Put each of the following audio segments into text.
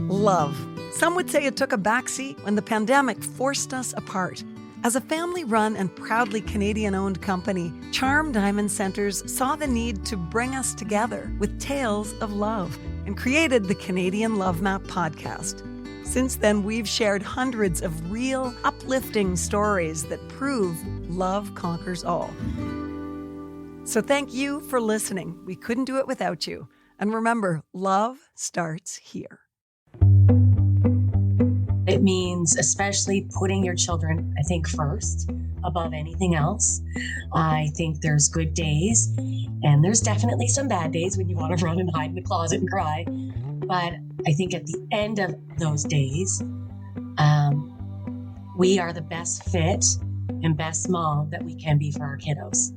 Love. Some would say it took a backseat when the pandemic forced us apart. As a family-run and proudly Canadian-owned company, Charm Diamond Centers saw the need to bring us together with tales of love and created the Canadian Love Map podcast. Since then, we've shared hundreds of real, uplifting stories that prove love conquers all. So thank you for listening. We couldn't do it without you. And remember, love starts here. It means especially putting your children, I think, first above anything else. I think there's good days and there's definitely some bad days when you want to run and hide in the closet and cry. But I think at the end of those days, we are the best fit and best mom that we can be for our kiddos.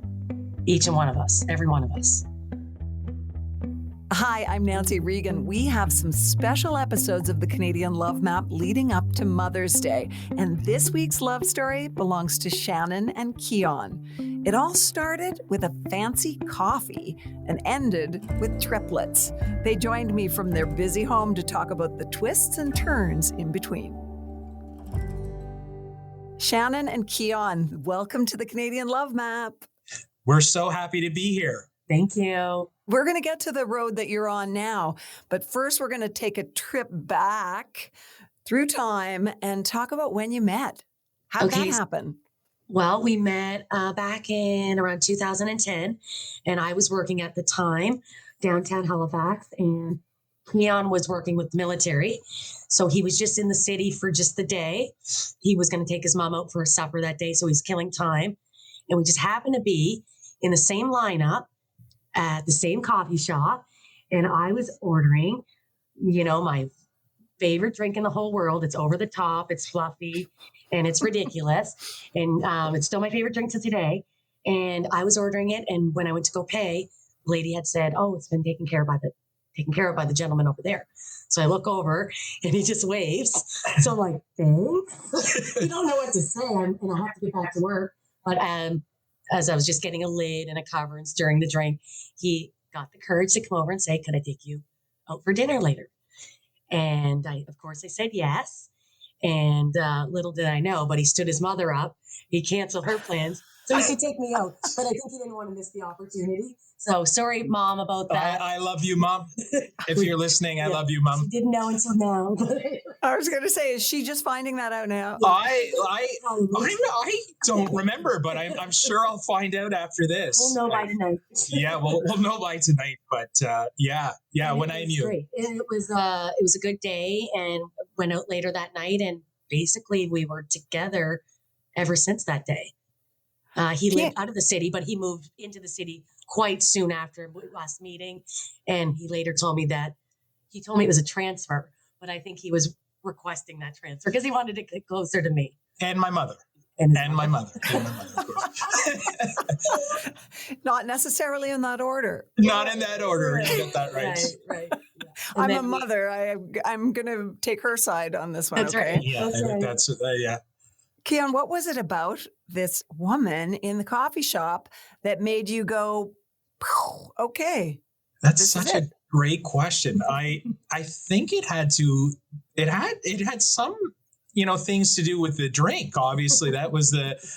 Each and one of us, every one of us. Hi, I'm Nancy Regan. We have some special episodes of the Canadian Love Map leading up to Mother's Day. And this week's love story belongs to Shannon and Keon. It all started with a fancy coffee and ended with triplets. They joined me from their busy home to talk about the twists and turns in between. Shannon and Keon, welcome to the Canadian Love Map. We're so happy to be here. Thank you. We're going to get to the road that you're on now, but first we're going to take a trip back through time and talk about when you met. How did that happen? Well, we met back in around 2010, and I was working at the time downtown Halifax, and Keon was working with the military. So he was just in the city for just the day. He was going to take his mom out for a supper that day, so he's killing time. And we just happened to be in the same lineup at the same coffee shop, and I was ordering, my favorite drink in the whole world. It's over the top, it's fluffy, and it's ridiculous. And it's still my favorite drink to today. And I was ordering it, and when I went to go pay, the lady had said, "Oh, it's been taken care of by the gentleman over there." So I look over, and he just waves. So I'm like, thanks. You don't know what to say, and I have to get back to work. But as I was just getting a lid and a cover and stirring the drink, he got the courage to come over and say, "Could I take you out for dinner later?" And I said yes. And little did I know, but he stood his mother up. He canceled her plans so he could take me out. But I think he didn't want to miss the opportunity. So sorry, Mom, about that. I love you, Mom. If you're listening, I love you, Mom. She didn't know until now. I was going to say, is she just finding that out now? I don't remember, but I'm sure I'll find out after this. We'll know by tonight. Yeah, we'll know by tonight. But yeah, when I knew. Great. And it was a good day, and went out later that night, and basically we were together ever since that day. He lived out of the city, but he moved into the city quite soon after last meeting. And he later told me it was a transfer, but I think he was requesting that transfer because he wanted to get closer to me. And my mother. And my mother, of course. Not necessarily in that order. Not in that order. You got that right. Right. Yeah. I'm a mother. I'm going to take her side on this one. That's okay? right. Yeah, That's yeah. Keon, what was it about this woman in the coffee shop that made you go, okay? That's such a great question. I think it had some, things to do with the drink. Obviously, that was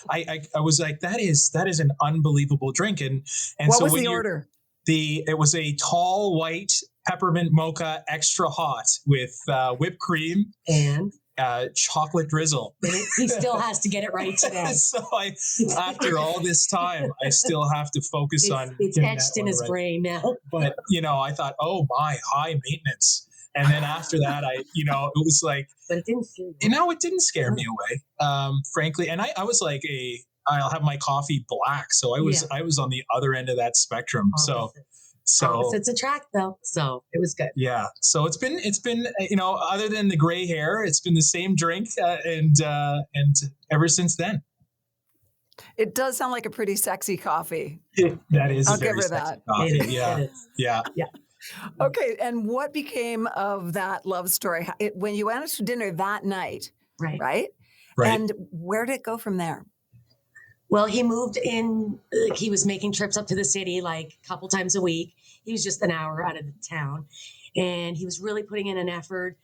I was like, that is an unbelievable drink. And what so was the order? It was a tall white peppermint mocha extra hot with whipped cream and chocolate drizzle. He still has to get it right today. So after all this time, I still have to focus on. It's etched in his brain now. But I thought, oh my, high maintenance. And then after that, it was like. But it didn't scare me. It didn't scare me away, frankly. And I was like I'll have my coffee black. So I was on the other end of that spectrum. Opposites attract, though. So it was good. Yeah. So it's been other than the gray hair, it's been the same drink, and ever since then. It does sound like a pretty sexy coffee. That is. I'll give her that. Yeah. Okay. And what became of that love story when you went out to dinner that night? Right. And where did it go from there? Well, he moved in, he was making trips up to the city like a couple times a week. He was just an hour out of the town, and he was really putting in an effort.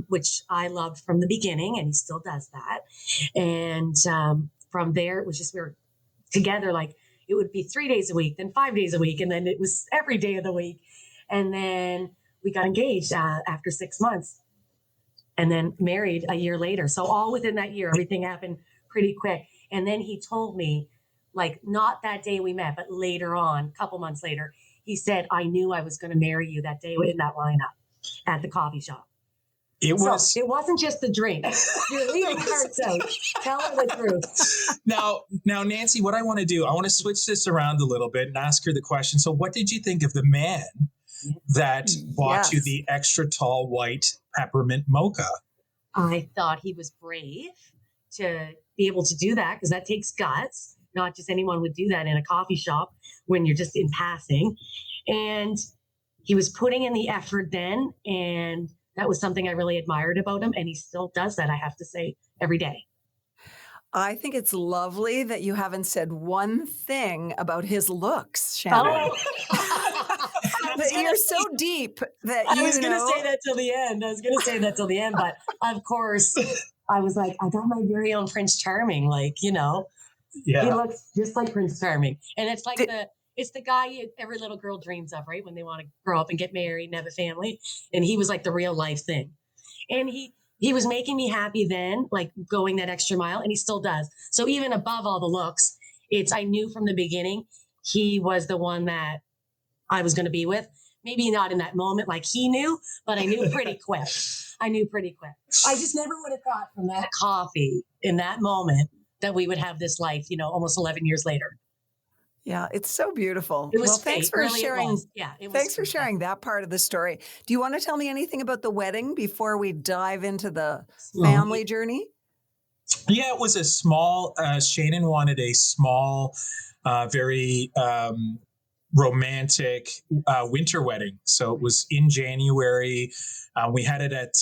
which I loved from the beginning, and he still does that. And from there, it was just we were together. Like it would be 3 days a week, then 5 days a week, and then it was every day of the week. And then we got engaged after 6 months, and then married a year later. So all within that year, everything happened pretty quick. And then he told me, like not that day we met, but later on, a couple months later, he said, I knew I was going to marry you that day in that lineup at the coffee shop. It wasn't just the drink. You're leaving hearts out. Tell her the truth. Now, Nancy, what I want to do, I want to switch this around a little bit and ask her the question. So what did you think of the man that bought you the extra tall white peppermint mocha? I thought he was brave to be able to do that because that takes guts. Not just anyone would do that in a coffee shop when you're just in passing. And he was putting in the effort then. And that was something I really admired about him. And he still does that, I have to say, every day. I think it's lovely that you haven't said one thing about his looks, Shannon. That you're so deep that I was going to say that till the end. But of course, I was like, I got my very own Prince Charming. Like, he looks just like Prince Charming. And it's like it's the guy every little girl dreams of, right? When they want to grow up and get married and have a family. And he was like the real life thing. And he was making me happy then, like going that extra mile, and he still does. So even above all the looks, I knew from the beginning he was the one that I was going to be with. Maybe not in that moment like he knew, but I knew pretty quick. I just never would have thought from that coffee in that moment that we would have this life, almost 11 years later. Yeah, it's so beautiful. It was well, thanks for sharing. Thanks for sharing that part of the story. Do you want to tell me anything about the wedding before we dive into the family journey? Yeah, it was a small, Shannon wanted a small, very romantic winter wedding. So it was in January. We had it at,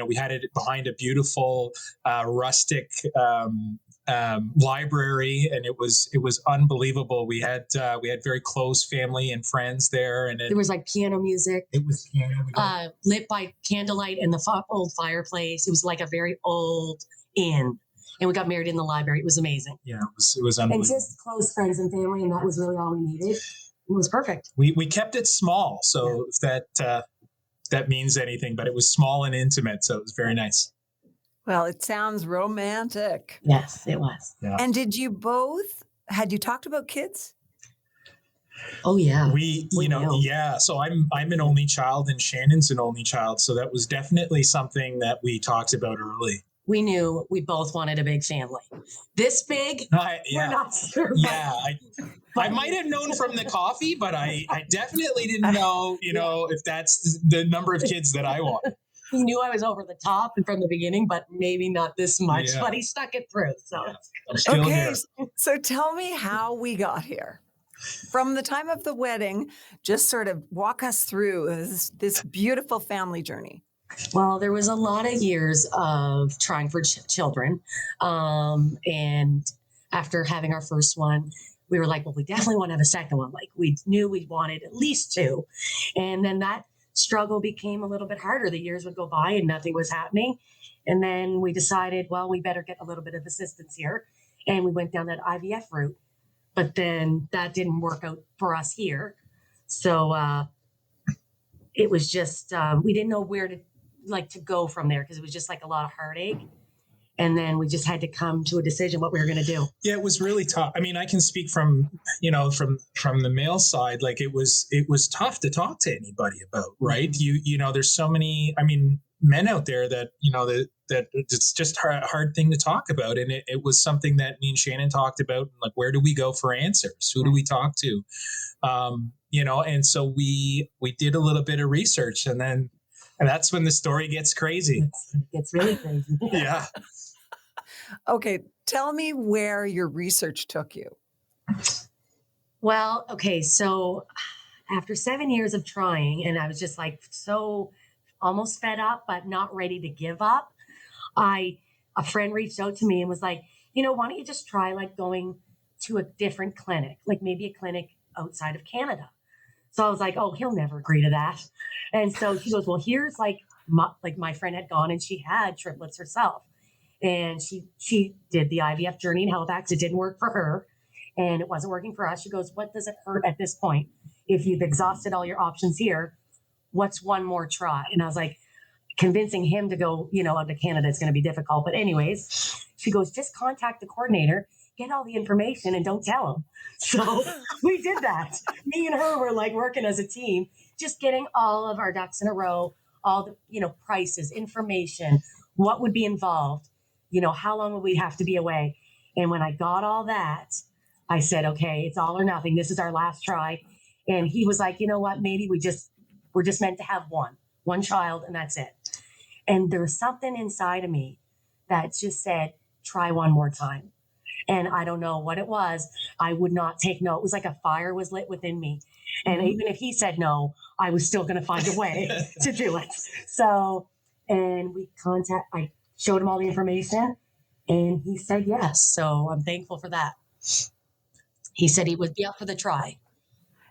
we had it behind a beautiful rustic library, and it was unbelievable. We had very close family and friends there, and there was like piano music. It was piano lit by candlelight in the old fireplace. It was like a very old inn, and we got married in the library. It was amazing. Yeah, it was unbelievable. And just close friends and family, and that was really all we needed. It was perfect. We kept it small, so if that means anything, but it was small and intimate, so it was very nice. Well, it sounds romantic. Yes, it was. Yeah. And had you talked about kids? Oh yeah. We so I'm an only child and Shannon's an only child. So that was definitely something that we talked about early. We knew we both wanted a big family. This big, we're not sure. Yeah, I might have known from the coffee, but I definitely didn't know, if that's the number of kids that I want. He knew I was over the top and from the beginning, but maybe not this much. Yeah. But he stuck it through. So okay, so tell me how we got here. From the time of the wedding, just sort of walk us through this beautiful family journey. Well, there was a lot of years of trying for children. And after having our first one, we were like, well, we definitely want to have a second one. Like we knew we wanted at least two. And then that struggle became a little bit harder. The years would go by and nothing was happening. And then we decided, well, we better get a little bit of assistance here. And we went down that IVF route. But then that didn't work out for us here. So it was just, we didn't know where to go from there because it was just like a lot of heartache. And then we just had to come to a decision what we were going to do. Yeah, it was really tough. I mean, I can speak from the male side. Like it was tough to talk to anybody about, right? Mm-hmm. There's so many, men out there that, that it's just a hard thing to talk about. And it was something that me and Shannon talked about. Like, where do we go for answers? Who do we talk to? And so we did a little bit of research and that's when the story gets crazy. It gets really crazy. Yeah. Okay. Tell me where your research took you. Well, okay. So after 7 years of trying, and I was just like, so almost fed up, but not ready to give up. A friend reached out to me and was like, why don't you just try like going to a different clinic, like maybe a clinic outside of Canada. So I was like, oh, he'll never agree to that. And so she goes, well, here's like my friend had gone and she had triplets herself. And she did the IVF journey in Halifax. It didn't work for her and it wasn't working for us. She goes, what does it hurt at this point? If you've exhausted all your options here, what's one more try? And I was like, convincing him to go, out to Canada is going to be difficult. But anyways, she goes, just contact the coordinator, get all the information and don't tell him. So we did that. Me and her were like working as a team, just getting all of our ducks in a row, all the, prices, information, what would be involved, how long would we have to be away? And when I got all that, I said, okay, it's all or nothing. This is our last try. And he was like, you know what? Maybe we're just meant to have one child and that's it. And there was something inside of me that just said, try one more time. And I don't know what it was. I would not take no. It was like a fire was lit within me. And even if he said no, I was still going to find a way to do it. So, and I showed him all the information and he said yes. So I'm thankful for that. He said he would be up for the try.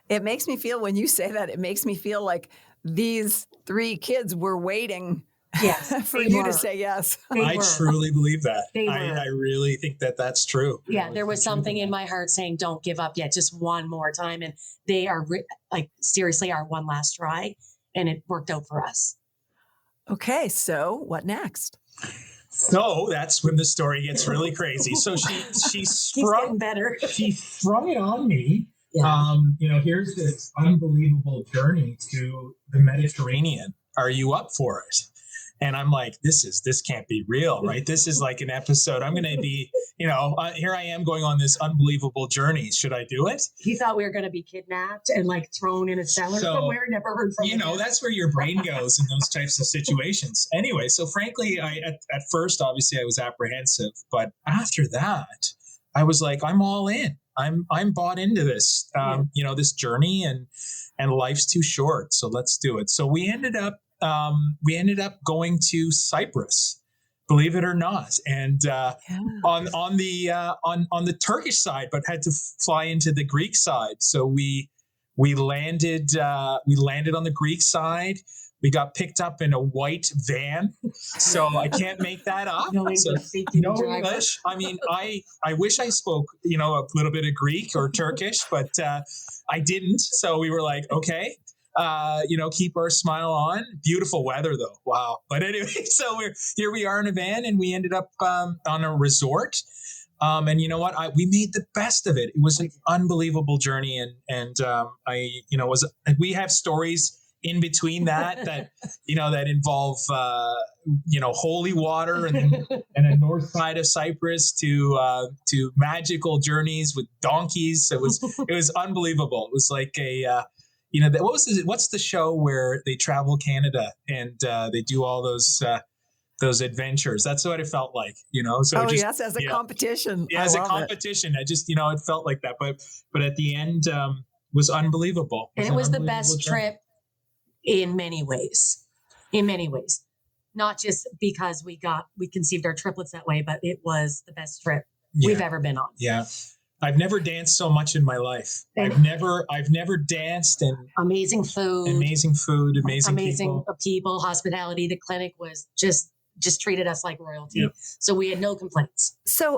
It makes me feel, when you say that, it makes me feel like these 3 kids were waiting for you to say yes. I truly believe that. I really think that that's true. Yeah, there was something in my heart saying, don't give up yet, just one more time. And they are seriously our one last try. And it worked out for us. Okay, so what next? So that's when the story gets really crazy. So she sprung better. She sprung it on me. Yeah. Here's this unbelievable journey to the Mediterranean. Are you up for it? And I'm like, this can't be real, right? This is like an episode. I'm going to be, here I am going on this unbelievable journey. Should I do it? He thought we were going to be kidnapped and thrown in a cellar somewhere. Never heard from him. That's where your brain goes in those types of situations. Anyway, so frankly, at first, obviously, I was apprehensive. But after that, I was like, I'm all in. I'm bought into this, this journey and life's too short. So let's do it. So we ended up going to Cyprus, believe it or not, and on the Turkish side, but had to fly into the Greek side. So we landed on the Greek side. We got picked up in a white van, so I can't make that up. No English. I mean, I wish I spoke, a little bit of Greek or Turkish, but I didn't. So we were like, okay. Keep our smile on. Beautiful weather though. Wow. But anyway, so here we are in a van and we ended up on a resort. And you know what? We made the best of it. It was an unbelievable journey. And we have stories in between that involve, holy water and a north side of Cyprus to magical journeys with donkeys. It was unbelievable. It was like what's the show where they travel Canada and they do all those adventures? That's what it felt like, So yes, as a competition. Yeah, as a competition. I just, it felt like that. But at the end, was unbelievable. And it was the best trip in many ways. Not just because we conceived our triplets that way, but it was the best trip we've ever been on. Yeah. I've never danced so much in my life. I've never danced, and amazing food, amazing people, hospitality. The clinic was just treated us like royalty. Yep. So we had no complaints. So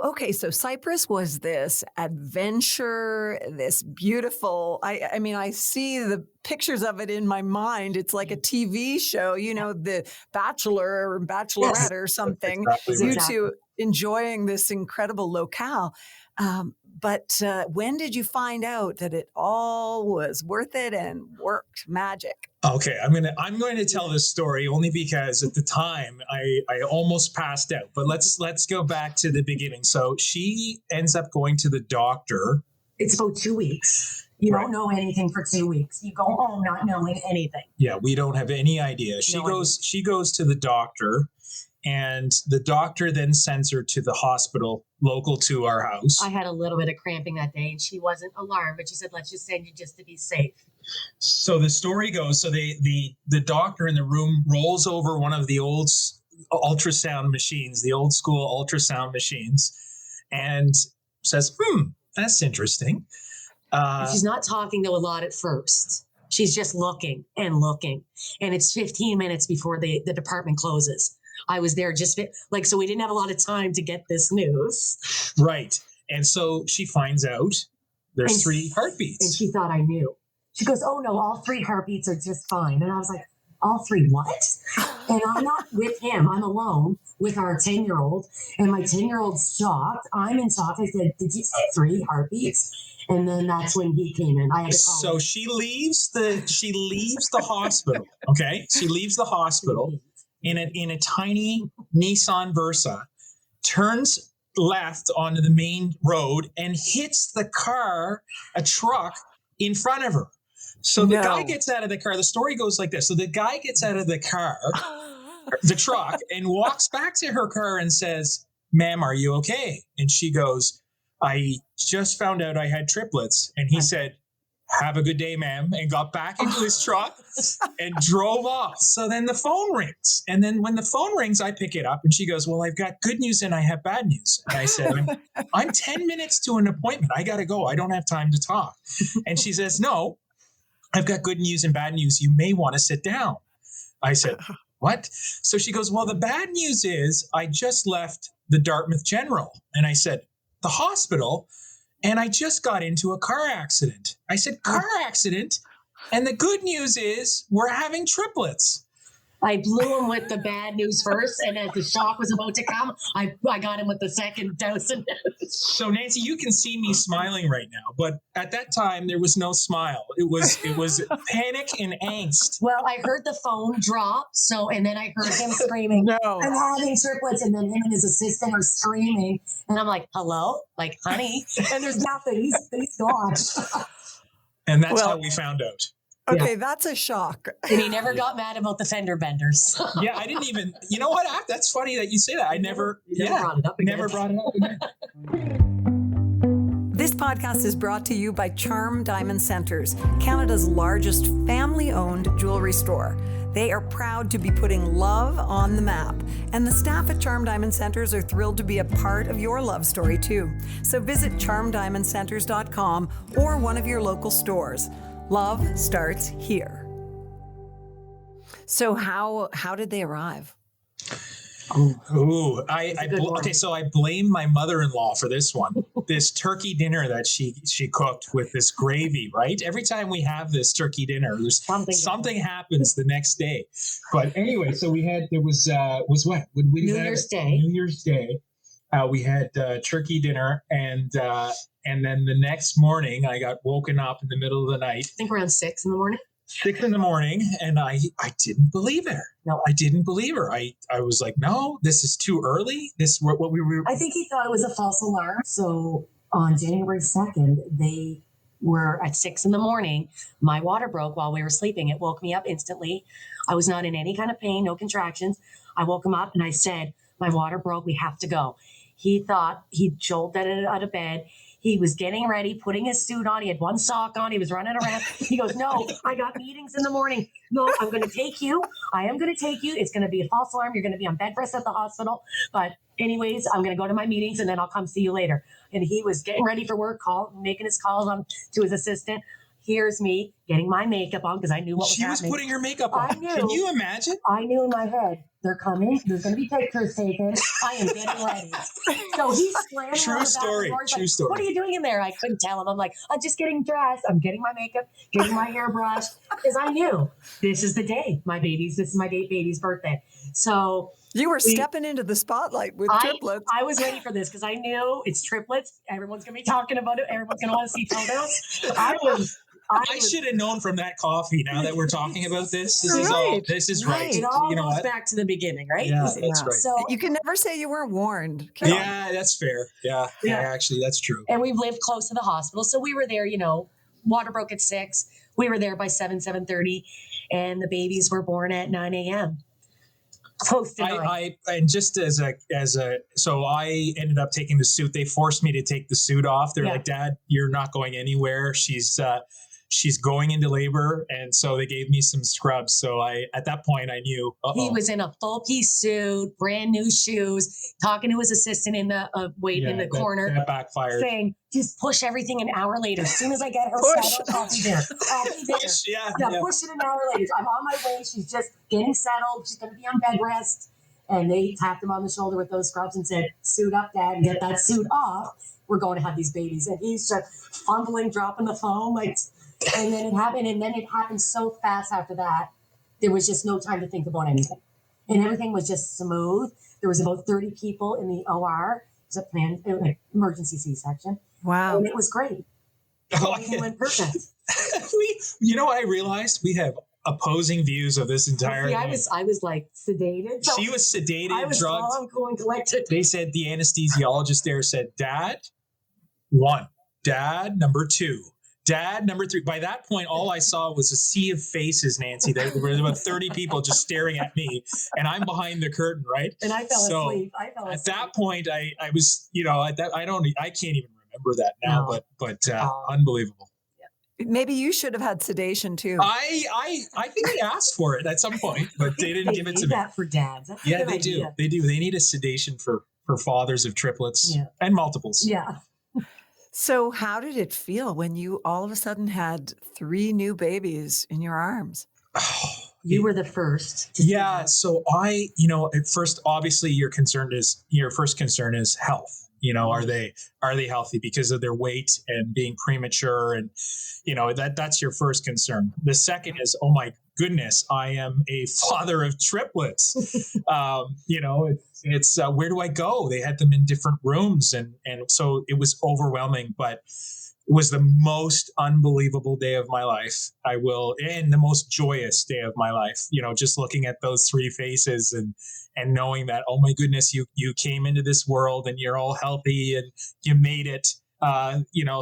Cyprus was this adventure, this beautiful, I mean, I see the pictures of it in my mind. It's like a TV show, The Bachelor or Bachelorette or something. Exactly. Two enjoying this incredible locale. But when did you find out that it all was worth it and worked magic? Okay, I'm going to tell this story only because at the time I almost passed out. But let's go back to the beginning. So she ends up going to the doctor. It's about 2 weeks. You don't know anything for 2 weeks. You go home not knowing anything. Yeah, we don't have any idea. She goes to the doctor. And the doctor then sends her to the hospital local to our house. I had a little bit of cramping that day and she wasn't alarmed, but she said, let's just send you just to be safe. So the story goes, the doctor in the room rolls over one of the old ultrasound machines, the old school ultrasound machines, and says, that's interesting. She's not talking to a lot at first. She's just looking and looking. And it's 15 minutes before the department closes. I was there so we didn't have a lot of time to get this news. Right. And so she finds out there's 3 heartbeats. And she thought I knew. She goes, oh no, all 3 heartbeats are just fine. And I was like, all 3 what? And I'm not with him. I'm alone with our 10-year-old. And my 10-year-old's shocked. I'm in shock. I said, did you say 3 heartbeats? And then that's when he came in. I had to call So him. she leaves the hospital. Okay. She leaves the hospital in a tiny Nissan Versa, turns left onto the main road and hits a truck in front of her. So the guy gets out of the car. The story goes like this. So the guy gets out of the car, the truck, and walks back to her car and says, ma'am, are you okay? And she goes, I just found out I had triplets. And he said, have a good day, ma'am, and got back into his truck and drove off. So then the phone rings. And then when the phone rings, I pick it up and she goes, well, I've got good news and I have bad news. And I said, I'm 10 minutes to an appointment. I got to go. I don't have time to talk. And she says, no, I've got good news and bad news. You may want to sit down. I said, what? So she goes, well, the bad news is I just left the Dartmouth General. And I said, the hospital? And I just got into a car accident. I said, car accident? And the good news is we're having triplets. I blew him with the bad news first, and as the shock was about to come, I got him with the second dose of news. So Nancy, you can see me smiling right now, but at that time there was no smile. It was panic and angst. Well, I heard the phone drop, and then I heard him screaming, No. I'm having triplets, and then him and his assistant are screaming, and I'm like, hello? Like, honey? And there's nothing. He's gone. And that's how we found out. Okay, that's a shock. And he never got mad about the fender benders. Yeah, I didn't even, you know what? That's funny that you say that. I never brought it up again. Never brought it up again. This podcast is brought to you by Charm Diamond Centers, Canada's largest family-owned jewelry store. They are proud to be putting love on the map, and the staff at Charm Diamond Centers are thrilled to be a part of your love story too. So visit charmdiamondcenters.com or one of your local stores. Love starts here. So how did they arrive? So I blame my mother-in-law for this one. This turkey dinner that she cooked with this gravy, right? Every time we have this turkey dinner, there's something happens the next day. But anyway, so New Year's Day. We had turkey dinner, and then the next morning I got woken up in the middle of the night. I think around 6 in the morning. 6 in the morning, and I didn't believe her. No, I didn't believe her. I was like, no, this is too early. This what we were. I think he thought it was a false alarm. So on January 2nd, they were at 6 in the morning. My water broke while we were sleeping. It woke me up instantly. I was not in any kind of pain, no contractions. I woke him up and I said, my water broke. We have to go. He thought he jolted out of bed. He was getting ready, putting his suit on. He had one sock on. He was running around. He goes, no, I got meetings in the morning. No, I'm going to take you. I am going to take you. It's going to be a false alarm. You're going to be on bed rest at the hospital. But anyways, I'm going to go to my meetings and then I'll come see you later. And he was getting ready for work, making his calls to his assistant. Here's me getting my makeup on because I knew what was happening. She was putting her makeup on. I knew. Can you imagine? I knew in my head, they're coming. There's going to be pictures taken. I am getting ready. So he's slamming True story. What are you doing in there? I couldn't tell him. I'm like, I'm just getting dressed. I'm getting my makeup, getting my hair brushed. Because I knew this is the day. This is my baby's birthday. So you were stepping into the spotlight with triplets. I was ready for this because I knew it's triplets. Everyone's going to be talking about it. Everyone's going to want to see photos. I should have known from that coffee. Now that we're talking about this, this is right. It all goes back to the beginning, right? Yeah, that's right. So you can never say you weren't warned. Yeah, that's fair. Yeah, actually, that's true. And we lived close to the hospital, so we were there. Water broke at 6. We were there by 7:30, and the babies were born at 9 a.m. Close to 9. So I ended up taking the suit. They forced me to take the suit off. They're like, Dad, you're not going anywhere. she's going into labor. And so they gave me some scrubs. So at that point I knew, he was in a full piece suit, brand new shoes, talking to his assistant in the in the corner. That backfired. Saying, just push everything an hour later. As soon as I get her settled, I'll be there. Push, yeah, push it an hour later. I'm on my way. She's just getting settled. She's going to be on bed rest. And they tapped him on the shoulder with those scrubs and said, suit up, Dad, and get that suit off. We're going to have these babies. And he's just fumbling, dropping the phone. And then it happened. And then it happened so fast after that. There was just no time to think about anything. And everything was just smooth. There was about 30 people in the OR. It was a planned emergency C-section. Wow. And it was great. Everything went perfect. You know what I realized? We have opposing views of this entire thing. I was like sedated. So she was sedated, I was drugged. calm, cool, and collected. They said, the anesthesiologist there said, Dad, 1. Dad, number 2. Dad, number 3. By that point, all I saw was a sea of faces, Nancy. There were about 30 people just staring at me, and I'm behind the curtain, right? And I fell asleep. At that point, I was, I can't even remember that now, but unbelievable. Maybe you should have had sedation too. I think they asked for it at some point, but they didn't give it to me. That for dads. That's Yeah, they do. They do. They need a sedation for fathers of triplets and multiples. Yeah. So how did it feel when you all of a sudden had 3 new babies in your arms? You were the first. Yeah. So at first, obviously your first concern is health. Are they healthy because of their weight and being premature? And, that's your first concern. The second is, oh my goodness, I am a father of triplets. It's where do I go? They had them in different rooms. And so it was overwhelming, but it was the most unbelievable day of my life. And the most joyous day of my life, just looking at those 3 faces and knowing that, oh my goodness, you came into this world and you're all healthy and you made it,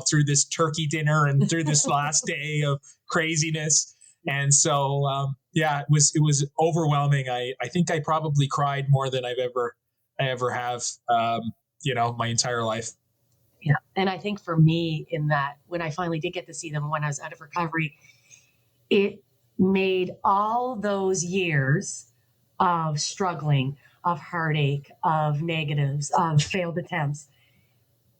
through this turkey dinner and through this last day of craziness. And so, it was overwhelming. I think I probably cried more than I ever have, my entire life. Yeah. And I think for me in that, when I finally did get to see them when I was out of recovery, it made all those years of struggling, of heartache, of negatives, of failed attempts,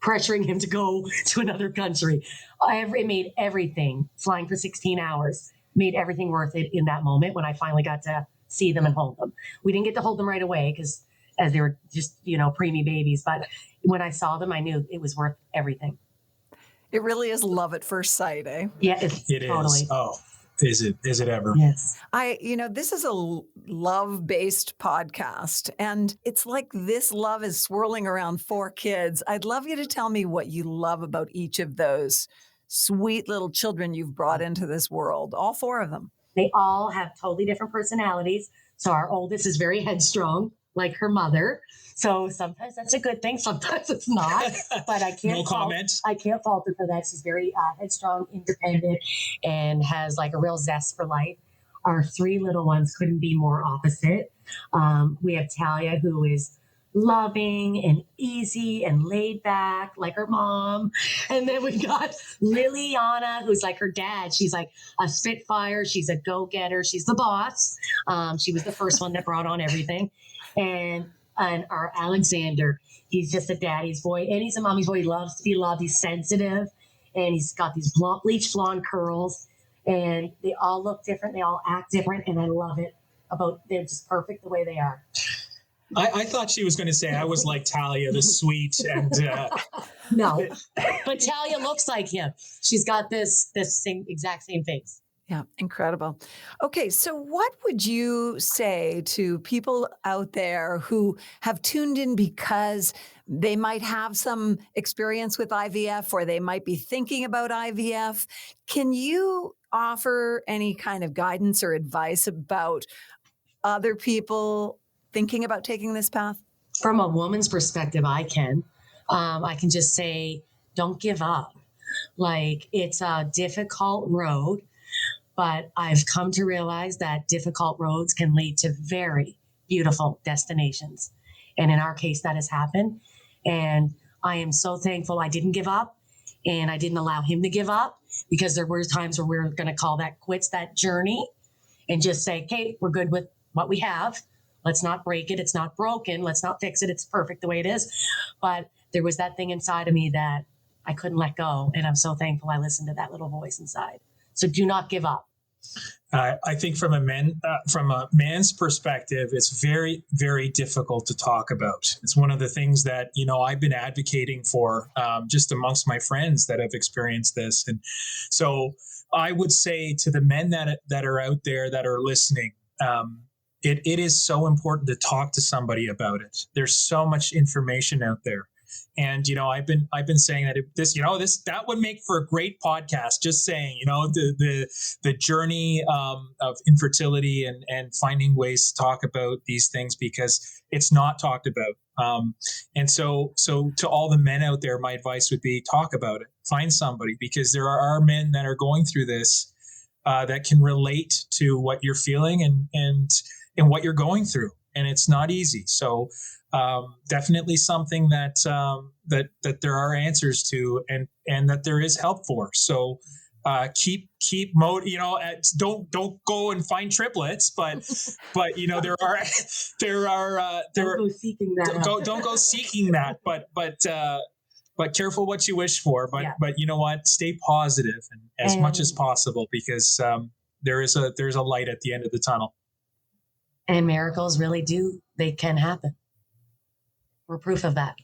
pressuring him to go to another country. It made everything, flying for 16 hours, made everything worth it in that moment when I finally got to see them and hold them. We didn't get to hold them right away because as they were just, preemie babies. But when I saw them, I knew it was worth everything. It really is love at first sight, eh? Yeah, it totally is. Oh, is it ever? Yes. This is a love-based podcast, and it's like this love is swirling around 4 kids. I'd love you to tell me what you love about each of those sweet little children you've brought into this world, all 4 of them. They all have totally different personalities. So our oldest is very headstrong, like her mother. So sometimes that's a good thing. Sometimes it's not, but I can't fault her for that. She's very headstrong, independent, and has like a real zest for life. Our 3 little ones couldn't be more opposite. We have Talia, who is loving and easy and laid back like her mom. And then we got Liliana, who's like her dad. She's like a spitfire. She's a go-getter. She's the boss. She was the first one that brought on everything. And our Alexander, he's just a daddy's boy and he's a mommy's boy. He loves to be loved. He's sensitive and he's got these bleached blonde curls and they all look different. They all act different. And I love it they're just perfect the way they are. I thought she was going to say I was like Talia, the sweet and no, but Talia looks like him. She's got this exact same face. Yeah, incredible. Okay, so what would you say to people out there who have tuned in because they might have some experience with IVF or they might be thinking about IVF? Can you offer any kind of guidance or advice about other people thinking about taking this path? From a woman's perspective, I can just say, don't give up. Like, it's a difficult road. But I've come to realize that difficult roads can lead to very beautiful destinations. And in our case, that has happened. And I am so thankful I didn't give up and I didn't allow him to give up. because there were times where we were going to call that quits, that journey, and just say, okay, we're good with what we have. Let's not break it. It's not broken. Let's not fix it. It's perfect the way it is. But there was that thing inside of me that I couldn't let go. And I'm so thankful I listened to that little voice inside. So do not give up. I think from a man's perspective, it's very, very difficult to talk about. It's one of the things that, I've been advocating for just amongst my friends that have experienced this. And so I would say to the men that are out there that are listening, it is so important to talk to somebody about it. There's so much information out there. And, I've been saying that that would make for a great podcast, just saying, the journey of infertility and finding ways to talk about these things, because it's not talked about. And so to all the men out there, my advice would be talk about it, find somebody, because there are men that are going through this that can relate to what you're feeling and what you're going through. And it's not easy. So definitely something that there are answers to and that there is help for. So keep don't go and find triplets, but there are Don't go seeking that. Don't go seeking that, but careful what you wish for. But you know what? Stay positive as much as possible, because there's a light at the end of the tunnel. And miracles really they can happen. We're proof of that.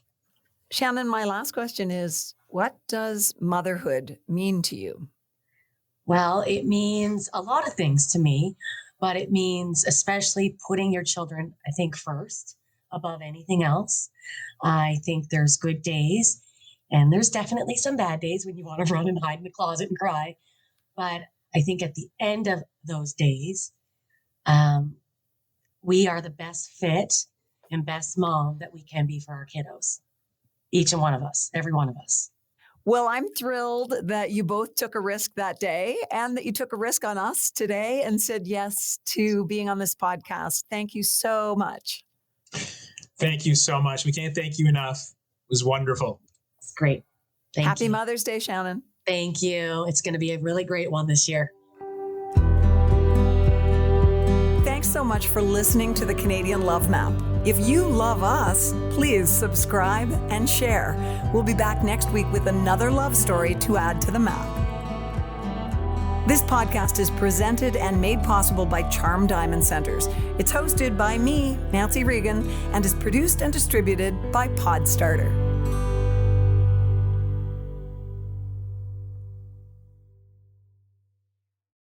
Shannon, my last question is, what does motherhood mean to you? Well, it means a lot of things to me, but it means especially putting your children, I think, first above anything else. I think there's good days, and there's definitely some bad days when you want to run and hide in the closet and cry. But I think at the end of those days, we are the best fit and best mom that we can be for our kiddos. Each and one of us, every one of us. Well, I'm thrilled that you both took a risk that day and that you took a risk on us today and said yes to being on this podcast. Thank you so much. Thank you so much. We can't thank you enough. It was wonderful. It's great. Happy Mother's Day, Shannon. Thank you. It's going to be a really great one this year. Thanks so much for listening to the Canadian Love Map. If you love us, please subscribe and share. We'll be back next week with another love story to add to the map. This podcast is presented and made possible by Charm Diamond Centers. It's hosted by me, Nancy Regan, and is produced and distributed by Podstarter.